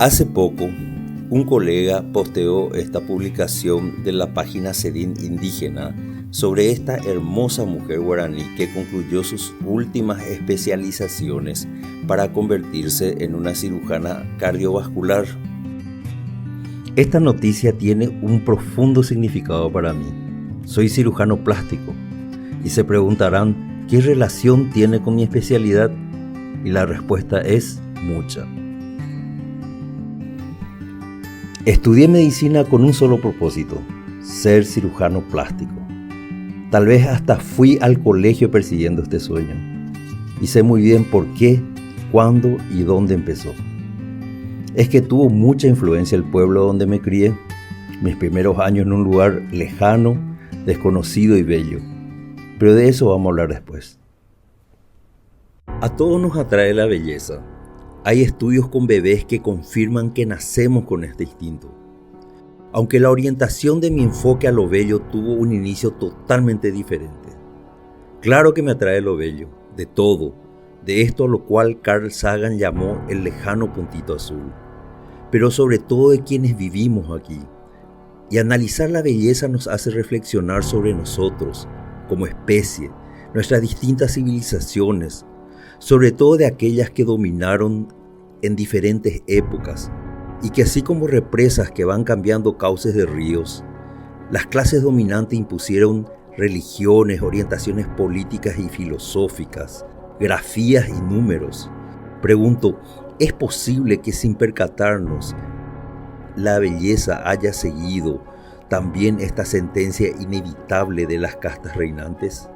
Hace poco, un colega posteó esta publicación de la página Sedin Indígena sobre esta hermosa mujer guaraní que concluyó sus últimas especializaciones para convertirse en una cirujana cardiovascular. Esta noticia tiene un profundo significado para mí. Soy cirujano plástico y se preguntarán ¿qué relación tiene con mi especialidad? Y la respuesta es mucha. Estudié medicina con un solo propósito, ser cirujano plástico. Tal vez hasta fui al colegio persiguiendo este sueño. Y sé muy bien por qué, cuándo y dónde empezó. Es que tuvo mucha influencia el pueblo donde me crié, mis primeros años en un lugar lejano, desconocido y bello. Pero de eso vamos a hablar después. A todos nos atrae la belleza. Hay estudios con bebés que confirman que nacemos con este instinto. Aunque la orientación de mi enfoque a lo bello tuvo un inicio totalmente diferente. Claro que me atrae lo bello, de todo, de esto a lo cual Carl Sagan llamó el lejano puntito azul, pero sobre todo de quienes vivimos aquí. Y analizar la belleza nos hace reflexionar sobre nosotros, como especie, nuestras distintas civilizaciones, sobre todo de aquellas que dominaron en diferentes épocas, y que así como represas que van cambiando cauces de ríos, las clases dominantes impusieron religiones, orientaciones políticas y filosóficas, grafías y números. Pregunto, ¿es posible que sin percatarnos la belleza haya seguido también esta sentencia inevitable de las castas reinantes?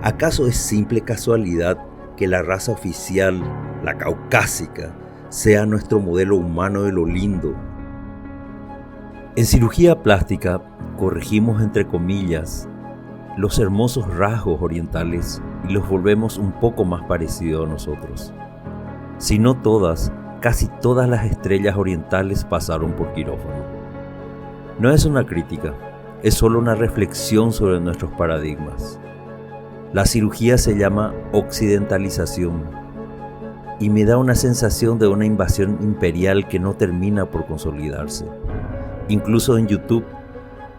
¿Acaso es simple casualidad que la raza oficial, la caucásica, sea nuestro modelo humano de lo lindo? En cirugía plástica corregimos entre comillas los hermosos rasgos orientales y los volvemos un poco más parecidos a nosotros. Si no todas, casi todas las estrellas orientales pasaron por quirófano. No es una crítica, es solo una reflexión sobre nuestros paradigmas. La cirugía se llama occidentalización y me da una sensación de una invasión imperial que no termina por consolidarse. Incluso en YouTube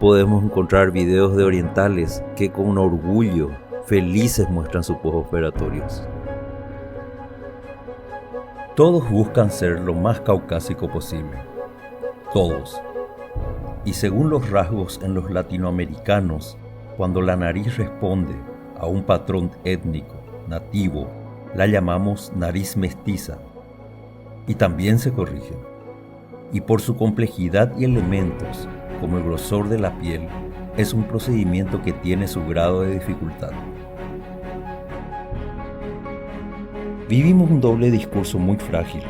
podemos encontrar videos de orientales que con orgullo felices muestran sus postoperatorios. Todos buscan ser lo más caucásico posible. Todos. Y según los rasgos en los latinoamericanos, cuando la nariz responde a un patrón étnico, nativo, la llamamos nariz mestiza. Y también se corrigen. Y por su complejidad y elementos, como el grosor de la piel, es un procedimiento que tiene su grado de dificultad. Vivimos un doble discurso muy frágil,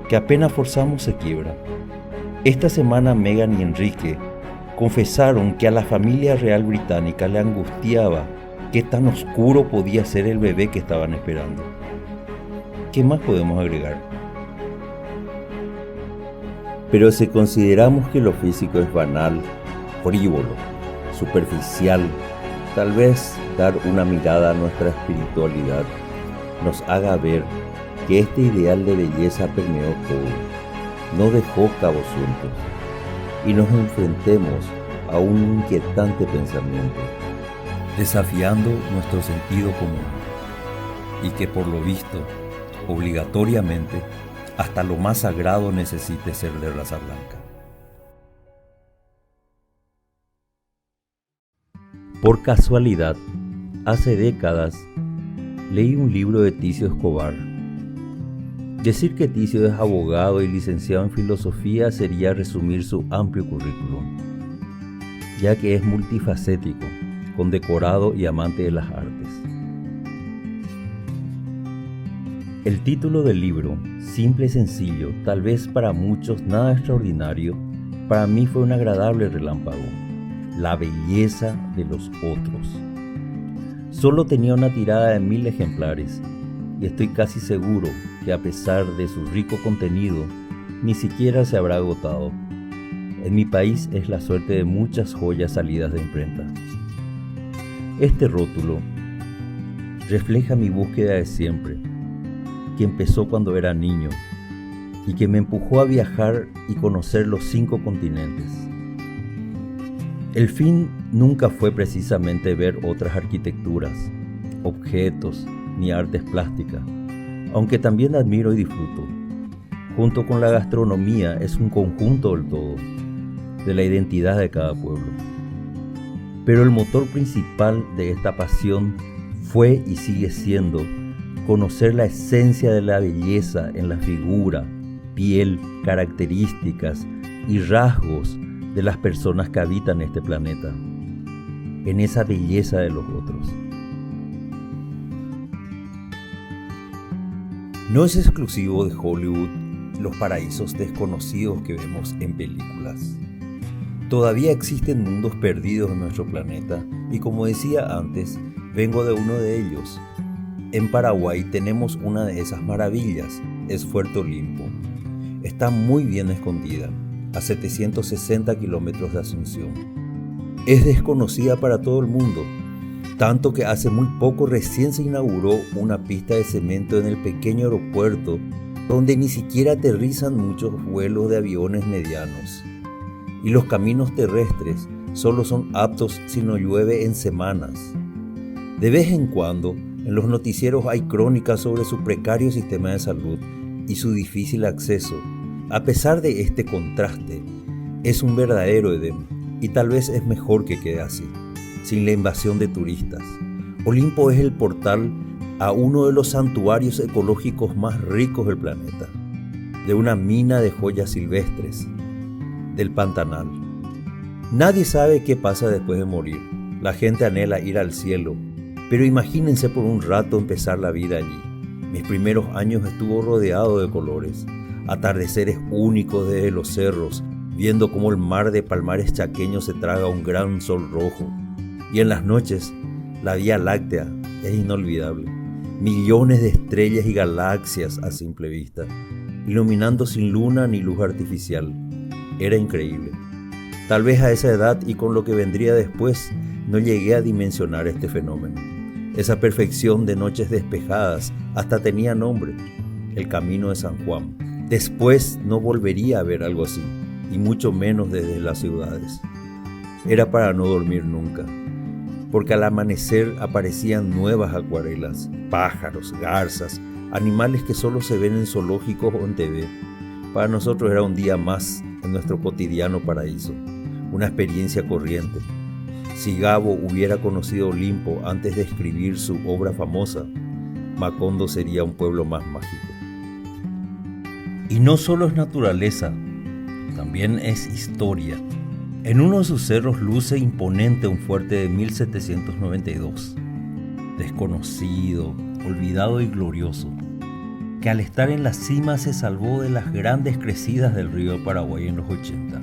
que apenas forzamos se quiebra. Esta semana Meghan y Enrique confesaron que a la familia real británica le angustiaba qué tan oscuro podía ser el bebé que estaban esperando. ¿Qué más podemos agregar? Pero si consideramos que lo físico es banal, frívolo, superficial, tal vez dar una mirada a nuestra espiritualidad nos haga ver que este ideal de belleza permeó todo, no dejó cabos sueltos, y nos enfrentemos a un inquietante pensamiento, desafiando nuestro sentido común, y que por lo visto, obligatoriamente, hasta lo más sagrado necesite ser de raza blanca. Por casualidad, hace décadas, leí un libro de Ticio Escobar. Decir que Ticio es abogado y licenciado en filosofía sería resumir su amplio currículum, ya que es multifacético, condecorado y amante de las artes. El título del libro, simple y sencillo, tal vez para muchos nada extraordinario, para mí fue un agradable relámpago: La belleza de los otros. Solo tenía una tirada de 1000 ejemplares y estoy casi seguro que a pesar de su rico contenido, ni siquiera se habrá agotado. En mi país es la suerte de muchas joyas salidas de imprenta. Este rótulo refleja mi búsqueda de siempre, que empezó cuando era niño, y que me empujó a viajar y conocer los 5 continentes. El fin nunca fue precisamente ver otras arquitecturas, objetos ni artes plásticas, aunque también admiro y disfruto. Junto con la gastronomía es un conjunto del todo, de la identidad de cada pueblo. Pero el motor principal de esta pasión fue y sigue siendo conocer la esencia de la belleza en la figura, piel, características y rasgos de las personas que habitan este planeta, en esa belleza de los otros. No es exclusivo de Hollywood los paraísos desconocidos que vemos en películas. Todavía existen mundos perdidos en nuestro planeta y, como decía antes, vengo de uno de ellos. En Paraguay tenemos una de esas maravillas, es Fuerte Olimpo. Está muy bien escondida, a 760 kilómetros de Asunción. Es desconocida para todo el mundo, tanto que hace muy poco recién se inauguró una pista de cemento en el pequeño aeropuerto donde ni siquiera aterrizan muchos vuelos de aviones medianos. Y los caminos terrestres solo son aptos si no llueve en semanas. De vez en cuando, en los noticieros hay crónicas sobre su precario sistema de salud y su difícil acceso. A pesar de este contraste, es un verdadero Edén, y tal vez es mejor que quede así, sin la invasión de turistas. Olimpo es el portal a uno de los santuarios ecológicos más ricos del planeta, de una mina de joyas silvestres, del Pantanal. Nadie sabe qué pasa después de morir. La gente anhela ir al cielo, pero imagínense por un rato empezar la vida allí. Mis primeros años estuvo rodeado de colores, atardeceres únicos desde los cerros, viendo cómo el mar de palmares chaqueños se traga un gran sol rojo. Y en las noches, la Vía Láctea es inolvidable. Millones de estrellas y galaxias a simple vista, iluminando sin luna ni luz artificial. Era increíble. Tal vez a esa edad y con lo que vendría después, no llegué a dimensionar este fenómeno. Esa perfección de noches despejadas hasta tenía nombre, el Camino de San Juan. Después no volvería a ver algo así, y mucho menos desde las ciudades. Era para no dormir nunca, porque al amanecer aparecían nuevas acuarelas, pájaros, garzas, animales que solo se ven en zoológicos o en TV. Para nosotros era un día más en nuestro cotidiano paraíso, una experiencia corriente. Si Gabo hubiera conocido Olimpo antes de escribir su obra famosa, Macondo sería un pueblo más mágico. Y no solo es naturaleza, también es historia. En uno de sus cerros luce imponente un fuerte de 1792, desconocido, olvidado y glorioso, que al estar en la cima se salvó de las grandes crecidas del río Paraguay en los 80,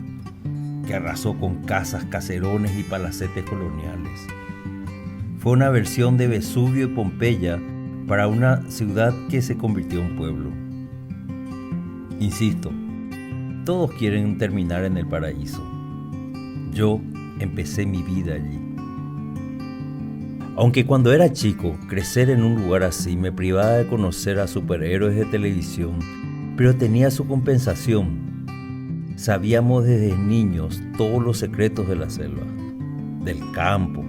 que arrasó con casas, caserones y palacetes coloniales. Fue una versión de Vesubio y Pompeya para una ciudad que se convirtió en pueblo. Insisto, todos quieren terminar en el paraíso. Yo empecé mi vida allí. Aunque cuando era chico, crecer en un lugar así me privaba de conocer a superhéroes de televisión, pero tenía su compensación. Sabíamos desde niños todos los secretos de la selva, del campo,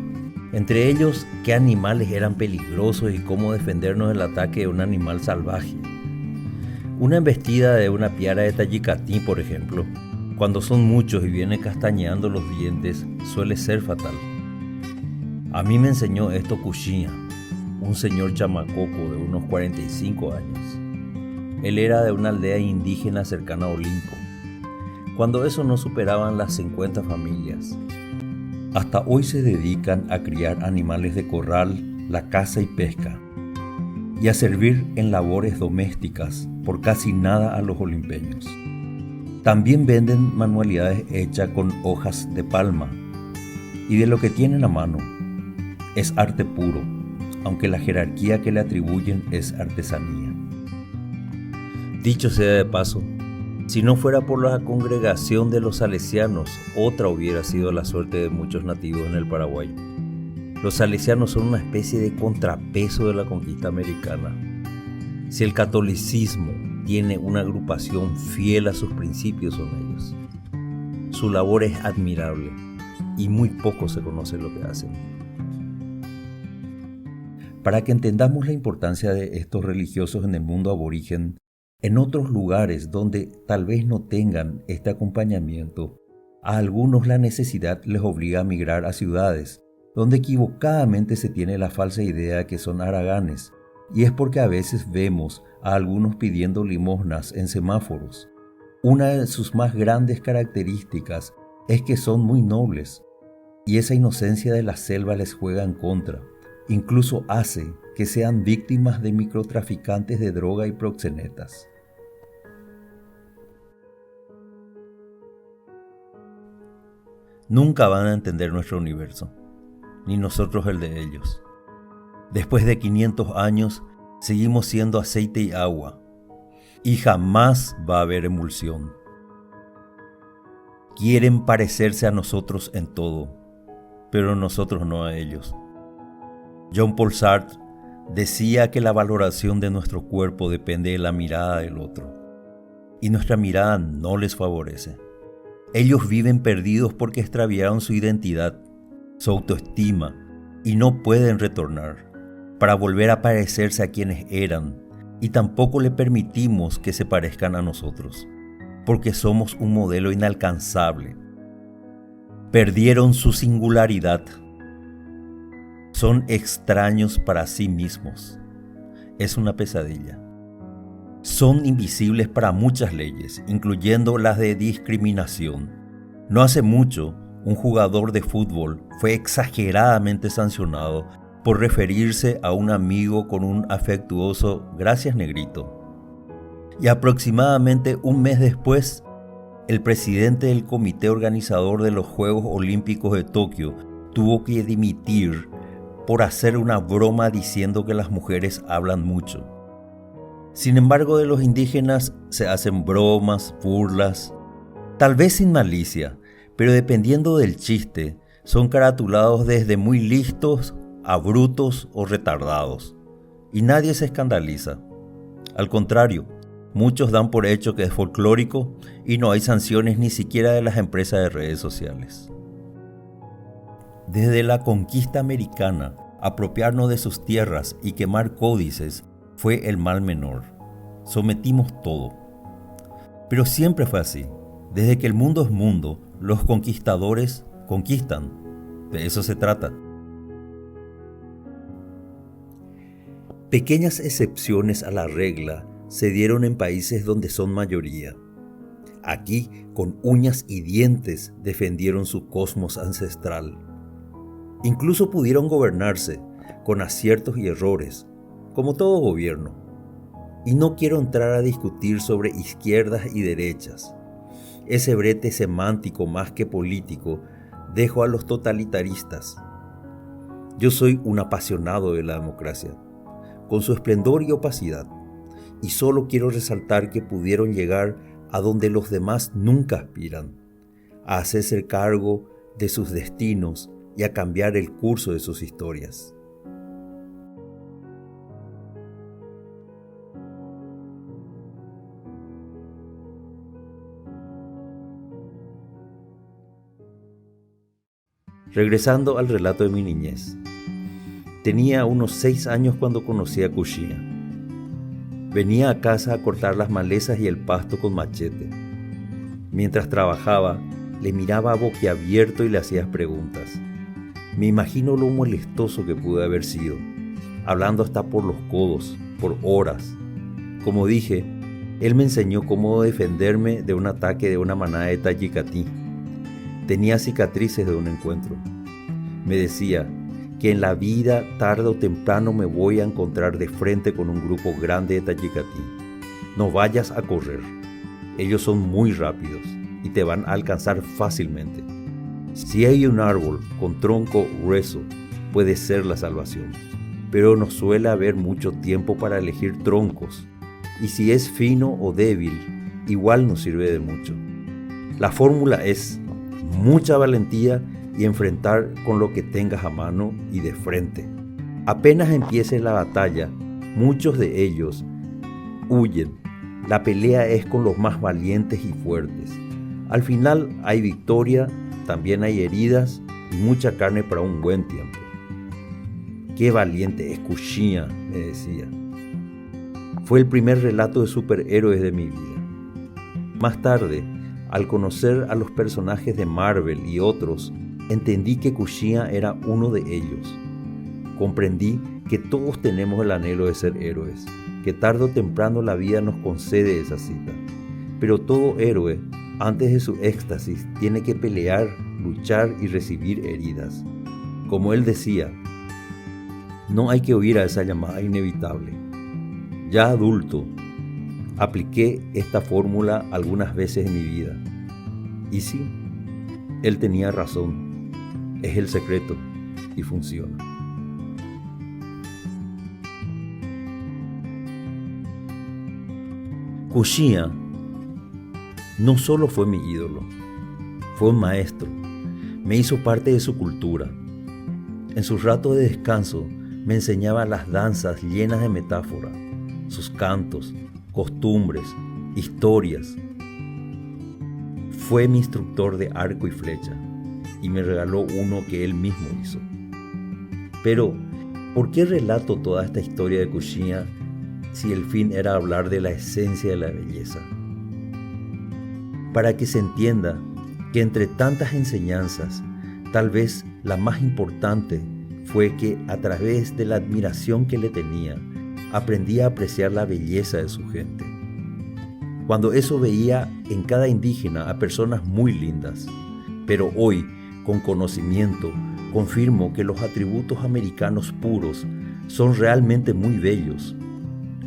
entre ellos qué animales eran peligrosos y cómo defendernos del ataque de un animal salvaje. Una embestida de una piara de Tayikatí, por ejemplo, cuando son muchos y vienen castañeando los dientes, suele ser fatal. A mí me enseñó esto Cuchilla, un señor chamacoco de unos 45 años. Él era de una aldea indígena cercana a Olimpo, cuando eso no superaban las 50 familias. Hasta hoy se dedican a criar animales de corral, la caza y pesca, y a servir en labores domésticas por casi nada a los olimpeños. También venden manualidades hechas con hojas de palma y de lo que tienen a mano. Es arte puro, aunque la jerarquía que le atribuyen es artesanía. Dicho sea de paso, si no fuera por la congregación de los salesianos, otra hubiera sido la suerte de muchos nativos en el Paraguay. Los salesianos son una especie de contrapeso de la conquista americana. Si el catolicismo tiene una agrupación fiel a sus principios son ellos. Su labor es admirable y muy poco se conoce lo que hacen. Para que entendamos la importancia de estos religiosos en el mundo aborigen, en otros lugares donde tal vez no tengan este acompañamiento, a algunos la necesidad les obliga a migrar a ciudades, donde equivocadamente se tiene la falsa idea de que son haraganes, y es porque a veces vemos a algunos pidiendo limosnas en semáforos. Una de sus más grandes características es que son muy nobles, y esa inocencia de la selva les juega en contra. Incluso hace que sean víctimas de microtraficantes de droga y proxenetas. Nunca van a entender nuestro universo, ni nosotros el de ellos. Después de 500 años, seguimos siendo aceite y agua, y jamás va a haber emulsión. Quieren parecerse a nosotros en todo, pero nosotros no a ellos. Jean-Paul Sartre decía que la valoración de nuestro cuerpo depende de la mirada del otro, y nuestra mirada no les favorece. Ellos viven perdidos porque extraviaron su identidad, su autoestima, y no pueden retornar para volver a parecerse a quienes eran, y tampoco le permitimos que se parezcan a nosotros, porque somos un modelo inalcanzable. Perdieron su singularidad. Son extraños para sí mismos. Es una pesadilla. Son invisibles para muchas leyes, incluyendo las de discriminación. No hace mucho, un jugador de fútbol fue exageradamente sancionado por referirse a un amigo con un afectuoso "gracias, negrito". Y aproximadamente un mes después, el presidente del comité organizador de los Juegos Olímpicos de Tokio tuvo que dimitir por hacer una broma diciendo que las mujeres hablan mucho. Sin embargo, de los indígenas se hacen bromas, burlas, tal vez sin malicia, pero dependiendo del chiste, son caratulados desde muy listos a brutos o retardados, y nadie se escandaliza. Al contrario, muchos dan por hecho que es folclórico y no hay sanciones ni siquiera de las empresas de redes sociales. Desde la conquista americana, apropiarnos de sus tierras y quemar códices fue el mal menor. Sometimos todo. Pero siempre fue así. Desde que el mundo es mundo, los conquistadores conquistan. De eso se trata. Pequeñas excepciones a la regla se dieron en países donde son mayoría. Aquí, con uñas y dientes, defendieron su cosmos ancestral. Incluso pudieron gobernarse, con aciertos y errores, como todo gobierno. Y no quiero entrar a discutir sobre izquierdas y derechas. Ese brete semántico más que político dejo a los totalitaristas. Yo soy un apasionado de la democracia, con su esplendor y opacidad, y solo quiero resaltar que pudieron llegar a donde los demás nunca aspiran, a hacerse cargo de sus destinos y a cambiar el curso de sus historias. Regresando al relato de mi niñez. Tenía unos 6 años cuando conocí a Kushia. Venía a casa a cortar las malezas y el pasto con machete. Mientras trabajaba, le miraba boquiabierto y le hacía preguntas. Me imagino lo molestoso que pude haber sido, hablando hasta por los codos, por horas. Como dije, él me enseñó cómo defenderme de un ataque de una manada de tayikatí. Tenía cicatrices de un encuentro. Me decía que en la vida, tarde o temprano, me voy a encontrar de frente con un grupo grande de tayikatí. No vayas a correr. Ellos son muy rápidos y te van a alcanzar fácilmente. Si hay un árbol con tronco grueso, puede ser la salvación, pero no suele haber mucho tiempo para elegir troncos, y si es fino o débil, igual no sirve de mucho. La fórmula es mucha valentía y enfrentar con lo que tengas a mano y de frente. Apenas empiece la batalla, muchos de ellos huyen La pelea es con los más valientes y fuertes. Al final hay victoria, también hay heridas y mucha carne para un buen tiempo. Qué valiente es Kushina, me decía. Fue el primer relato de superhéroes de mi vida. Más tarde, al conocer a los personajes de Marvel y otros, entendí que Kushina era uno de ellos. Comprendí que todos tenemos el anhelo de ser héroes, que tarde o temprano la vida nos concede esa cita. Pero todo héroe, antes de su éxtasis, tiene que pelear, luchar y recibir heridas. Como él decía, no hay que huir a esa llamada inevitable. Ya adulto, apliqué esta fórmula algunas veces en mi vida. Y sí, él tenía razón. Es el secreto y funciona. Kushina no solo fue mi ídolo, fue un maestro. Me hizo parte de su cultura. En sus ratos de descanso me enseñaba las danzas llenas de metáfora, sus cantos, costumbres, historias. Fue mi instructor de arco y flecha y me regaló uno que él mismo hizo. Pero, ¿por qué relato toda esta historia de Kushina si el fin era hablar de la esencia de la belleza? Para que se entienda que entre tantas enseñanzas, tal vez la más importante fue que a través de la admiración que le tenía, aprendí a apreciar la belleza de su gente. Cuando eso veía en cada indígena a personas muy lindas, pero hoy, con conocimiento, confirmo que los atributos americanos puros son realmente muy bellos.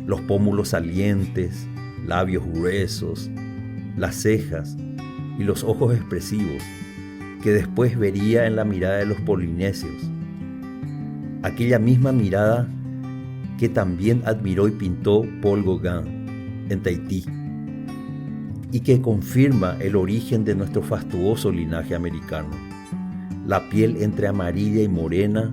Los pómulos salientes, labios gruesos, las cejas y los ojos expresivos, que después vería en la mirada de los polinesios. Aquella misma mirada que también admiró y pintó Paul Gauguin en Tahití, y que confirma el origen de nuestro fastuoso linaje americano. La piel entre amarilla y morena,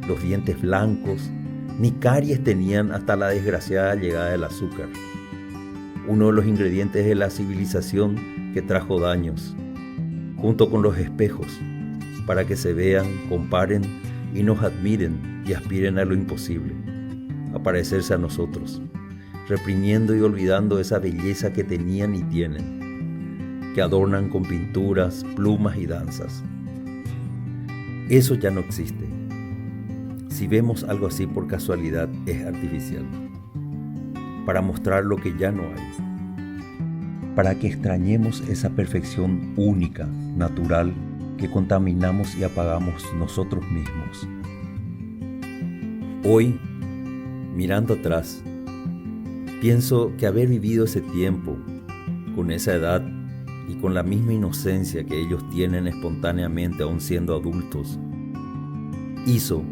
los dientes blancos, ni caries tenían hasta la desgraciada llegada del azúcar, uno de los ingredientes de la civilización que trajo daños, junto con los espejos, para que se vean, comparen y nos admiren y aspiren a lo imposible, a parecerse a nosotros, reprimiendo y olvidando esa belleza que tenían y tienen, que adornan con pinturas, plumas y danzas. Eso ya no existe. Si vemos algo así por casualidad, es artificial, para mostrar lo que ya no hay, para que extrañemos esa perfección única, natural, que contaminamos y apagamos nosotros mismos. Hoy, mirando atrás, pienso que haber vivido ese tiempo, con esa edad y con la misma inocencia que ellos tienen espontáneamente aún siendo adultos, hizo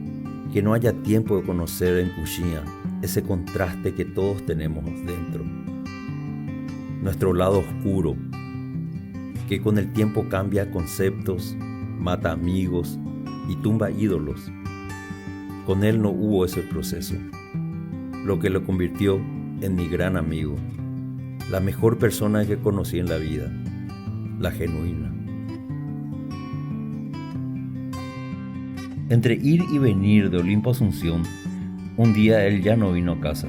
que no haya tiempo de conocer en Kushina ese contraste que todos tenemos dentro. Nuestro lado oscuro, que con el tiempo cambia conceptos, mata amigos y tumba ídolos. Con él no hubo ese proceso, lo que lo convirtió en mi gran amigo, la mejor persona que conocí en la vida, la genuina. Entre ir y venir de Olimpo a Asunción, un día él ya no vino a casa.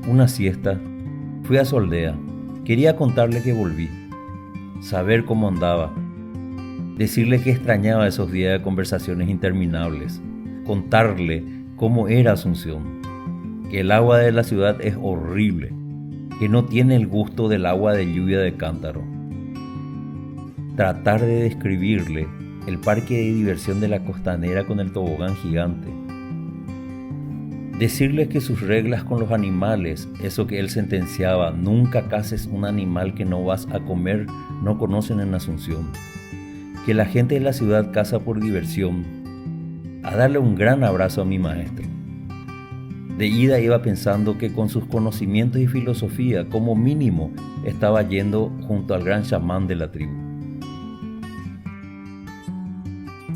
Una siesta, fui a su aldea. Quería contarle que volví, saber cómo andaba, decirle que extrañaba esos días de conversaciones interminables, contarle cómo era Asunción, que el agua de la ciudad es horrible, que no tiene el gusto del agua de lluvia de cántaro. Tratar de describirle el parque de diversión de la costanera con el tobogán gigante. Decirle que sus reglas con los animales, eso que él sentenciaba, nunca cases un animal que no vas a comer, no conocen en Asunción. Que la gente de la ciudad caza por diversión. A darle un gran abrazo a mi maestro. De ida iba pensando que con sus conocimientos y filosofía, como mínimo, estaba yendo junto al gran chamán de la tribu.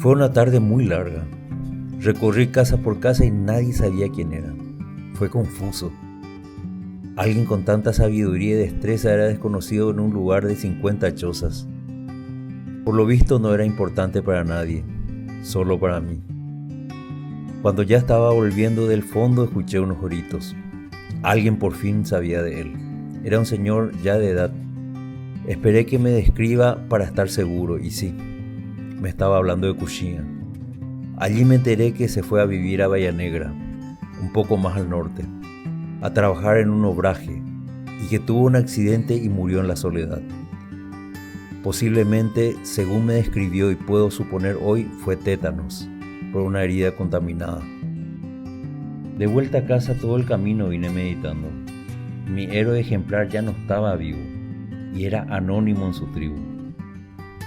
Fue una tarde muy larga. Recorrí casa por casa y nadie sabía quién era. Fue confuso. Alguien con tanta sabiduría y destreza era desconocido en un lugar de 50 chozas. Por lo visto no era importante para nadie, solo para mí. Cuando ya estaba volviendo del fondo escuché unos gritos. Alguien por fin sabía de él. Era un señor ya de edad. Esperé que me describa para estar seguro, y sí, me estaba hablando de Kuchia. Allí me enteré que se fue a vivir a Bahía Negra, un poco más al norte, a trabajar en un obraje, y que tuvo un accidente y murió en la soledad. Posiblemente, según me describió y puedo suponer hoy, fue tétanos, por una herida contaminada. De vuelta a casa todo el camino vine meditando. Mi héroe ejemplar ya no estaba vivo y era anónimo en su tribu.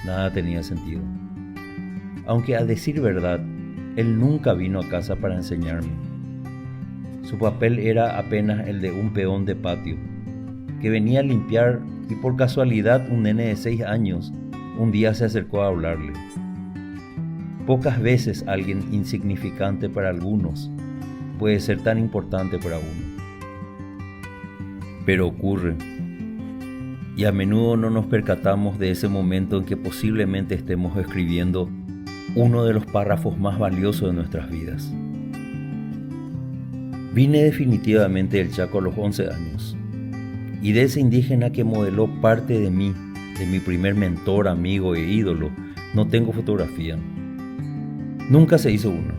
Nada tenía sentido. Aunque a decir verdad, él nunca vino a casa para enseñarme. Su papel era apenas el de un peón de patio, que venía a limpiar y por casualidad un nene de 6 años un día se acercó a hablarle. Pocas veces alguien insignificante para algunos puede ser tan importante para uno. Pero ocurre, y a menudo no nos percatamos de ese momento en que posiblemente estemos escribiendo uno de los párrafos más valiosos de nuestras vidas. Vine definitivamente del Chaco a los 11 años, y de ese indígena que modeló parte de mí, de mi primer mentor, amigo e ídolo, no tengo fotografía. Nunca se hizo una.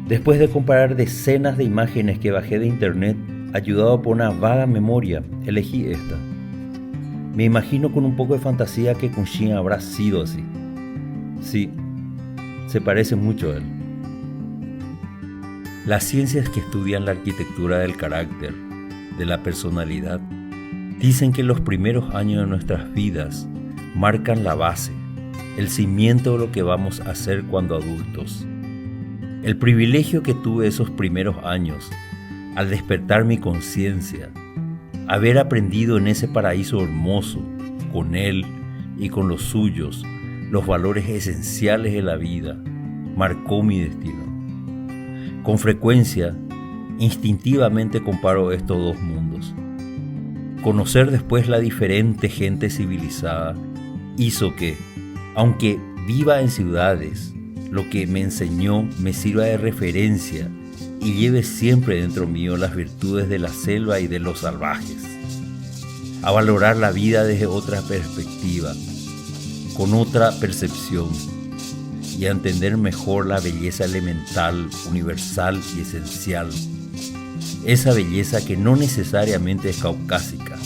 Después de comparar decenas de imágenes que bajé de internet, ayudado por una vaga memoria, elegí esta. Me imagino con un poco de fantasía que Kuchia habrá sido así. Sí, se parece mucho a él. Las ciencias que estudian la arquitectura del carácter, de la personalidad, dicen que los primeros años de nuestras vidas marcan la base, el cimiento de lo que vamos a hacer cuando adultos. El privilegio que tuve esos primeros años, al despertar mi conciencia, haber aprendido en ese paraíso hermoso, con él y con los suyos, los valores esenciales de la vida, marcó mi destino. Con frecuencia, instintivamente comparo estos dos mundos. Conocer después la diferente gente civilizada hizo que, aunque viva en ciudades, lo que me enseñó me sirva de referencia y lleve siempre dentro mío las virtudes de la selva y de los salvajes. A valorar la vida desde otra perspectiva, con otra percepción, y a entender mejor la belleza elemental, universal y esencial. Esa belleza que no necesariamente es caucásica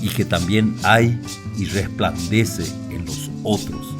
y que también hay y resplandece en los otros.